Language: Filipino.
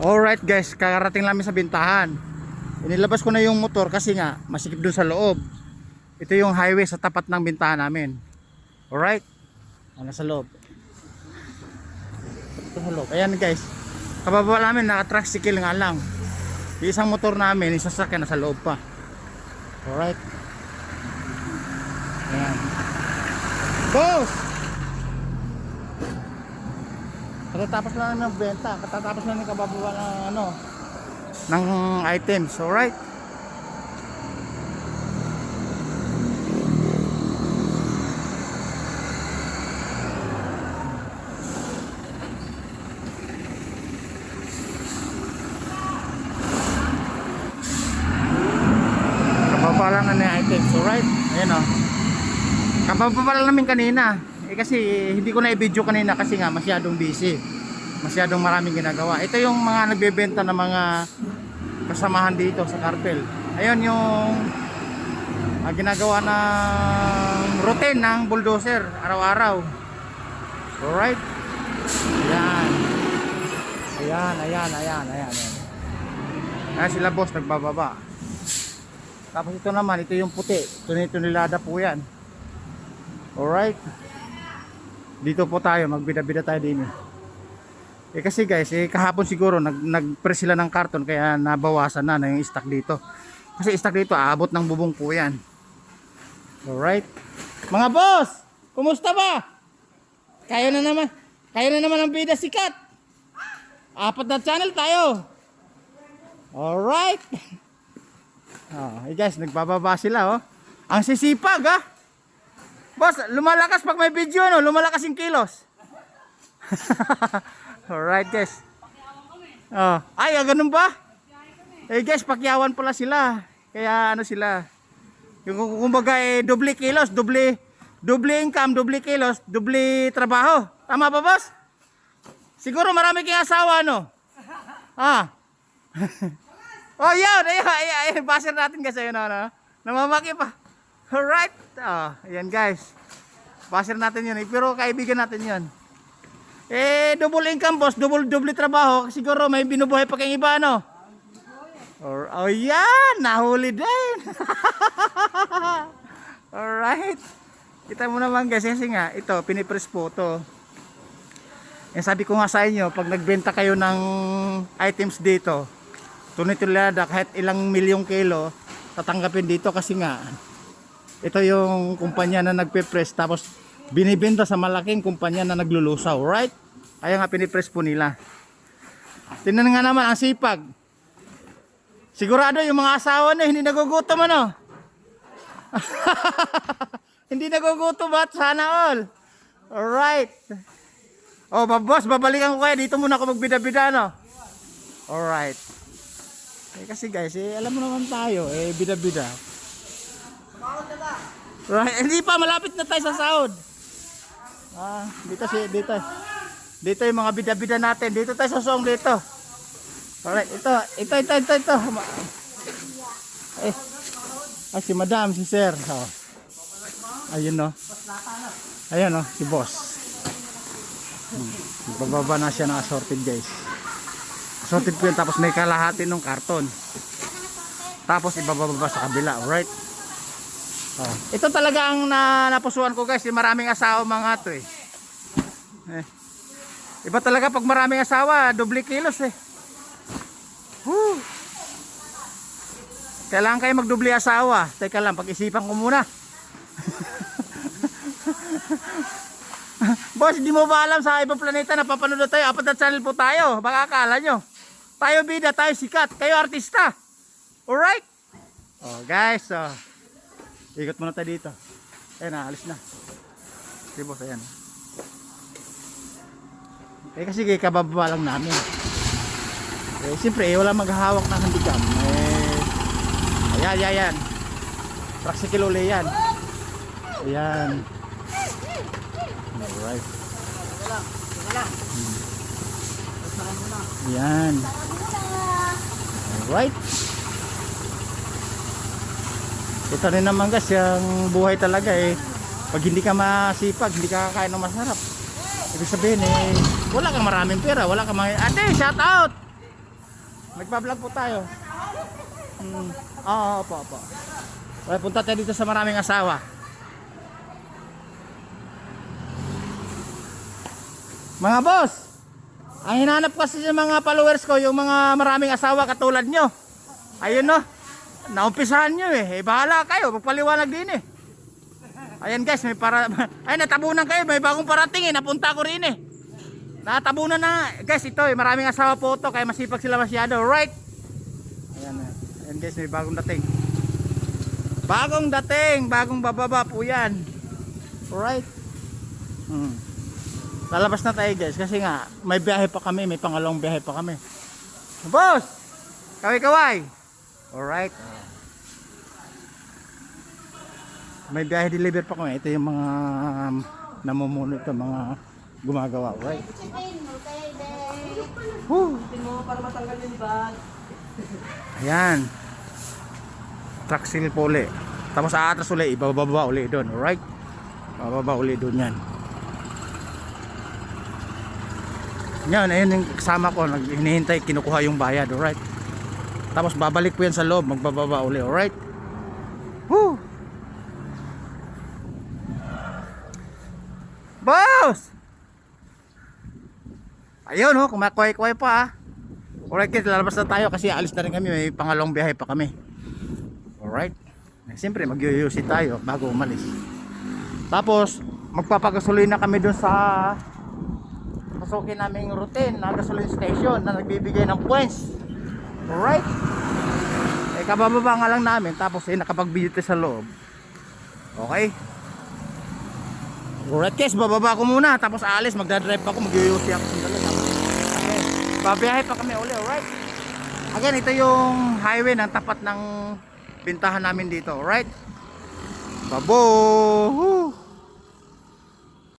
Alright guys, kakarating namin sa bintahan. Inilabas ko na yung motor kasi nga masikip dun sa loob. Ito yung highway sa tapat ng bintahan namin. Alright, nasa loob. Ito sa loob. Ayan guys, kababa namin naka-tricycle nga lang. Yung isang motor namin, yung sasakyan nasa loob pa. Alright. Ayan. Boss! Katatapos lang ng benta, katatapos lang ng kabababa ng items, alright? Kabababa lang na ng items, alright? Ayan o. Kabababa lang namin kanina. Kasi hindi ko na i-video kanina kasi nga masyadong busy. Masyadong maraming ginagawa. Ito yung mga nagbebenta ng mga kasamahan dito sa Carpel. Ayun yung ginagawa ng routine ng bulldozer araw-araw. Alright. Ayan. Ayan. Ayan sila boss nagbababa. Tapos ito naman, ito yung puti. Tunilada po yan. Alright. Dito po tayo, magbida-bida tayo din. Kasi guys, kahapon siguro nag-press sila ng karton kaya nabawasan na yung stock dito. Kasi stock dito aabot ng bubong po yan. Alright. Mga boss, kumusta ba? Kaya na naman ang bida sikat. 4 na channel tayo. Alright. Guys, nagbababa sila oh. Ang sisipag ah. Boss, lumalakas pag may video no, lumalakas yung kilos. Alright guys. Ay, ganun ba? Guys, pakyawan pala sila. Kaya ano sila? Yung kumbaga doble kilos, doble income, doble kilos, doble trabaho. Tama ba, boss? Siguro marami kang asawa no. Oh, yun, ayun, baser natin kasi yun ano. Namamaki pa. Alright. Ayan guys. Baser natin yun. Pero kaibigan natin yun. Double income boss. Double trabaho. Siguro may binubuhay pa kayong iba no? Oh yan. Nahuli din. Alright. Kita mo naman guys. Kasi nga ito pinipress po ito. Sabi ko nga sa inyo. Pag nagbenta kayo ng items dito. Tunitulada kahit ilang milyong kilo. Tatanggapin dito kasi nga. Ito yung kumpanya na nagpe-press tapos binibenta sa malaking kumpanya na naglulusaw, right? Kaya nga pinipress po nila. Tingnan nga naman ang sipag. Sigurado yung mga asawa na hindi nagugutom ano? Hindi nagugutom at sana all. Alright. Oh, boss, babalikan ko kayo. Dito muna ako magbida-bida no? Alright. Kasi guys, alam mo naman tayo, bida-bida. Right, hindi pa malapit na tayo sa sahod. Dito yung mga bida-bida natin. Dito tayo sa song dito. Alright, ito. Si madam, si sir. Ayun no. Ayun no, si boss. Bababa na siya ng assorted guys. Assorted po yun, tapos may kalahati ng karton. Tapos ibababa sa kabila, alright? Ito talaga ang napusuan ko guys, maraming asawa mga to Iba talaga pag maraming asawa, doble kilos Kailangan kayo magdoble asawa. Teka lang, pag-isipan ko muna. Boss, di mo ba alam sa ibang planeta na papanood tayo? 4 na channel po tayo. Baka akala nyo. Tayo bida, tayo sikat. Kayo artista. Alright? Guys, ikot muna tayo dito. Ayan na, alis na. Si boss, ayan. Kasi kabababa lang namin. Siyempre, wala maghahawak ng handicam. Ayan. Tricycle uli yan. Ayan. Alright. Ayan. Alright. Ito rin naman guys, yung buhay talaga pag hindi ka masipag, hindi ka kakain ng masarap. Ibig sabihin wala kang maraming pera, wala kang ate, shout out! Nagpa-vlog po tayo. Oo, opo. Okay, punta tayo dito sa maraming asawa. Mga boss, ang hinahanap kasi ng mga followers ko, yung mga maraming asawa katulad nyo. Ayun no, naumpisahan nyo eh. Bahala kayo, magpaliwanag din eh. Ayan guys, ay natabunan kayo, may bagong parating eh, napunta ko rin eh. Natabunan na, guys, ito eh, maraming asawa po ito, kaya masipag sila masyado, right? Ayan guys, may bagong dating. Bagong bababa po yan. Alright. Lalabas na tayo guys, kasi nga, may biyahe pa kami, may pangalawang biyahe pa kami. Boss! Kaway-kaway! Alright. May biyahe deliver pa kami. Ito yung mga namumuno ito, mga gumagawa, right? Woo! Ayan. Truck seal po uli. Tapos aatras uli, ibababa uli doon, alright? Bababa uli doon yan. Yan, ayun yung kasama ko, hinihintay, kinukuha yung bayad, alright? Tapos babalik po yan sa loob, magbababa uli, alright? Woo! Boss! Ayun ho, kumakuhay-kuhay pa ha. Alright guys, lalabas na tayo kasi alis na rin kami, may pangalawang biyahe pa kami. Alright? Siyempre mag-UUC tayo bago umalis. Tapos magpapagasolina kami dun sa pasukin naming routine na gasoline station na nagbibigay ng points. Alright? Eh kabababa nga lang namin, tapos nakapag-video sa loob. Okay? Alright guys, bababa ko muna, tapos aalis, magdadrive ako, mag-UUC ako sandali. Okay, babiyahe pa kami uli, alright? Again, ito yung highway ng tapat ng bintahan namin dito, alright? Babo!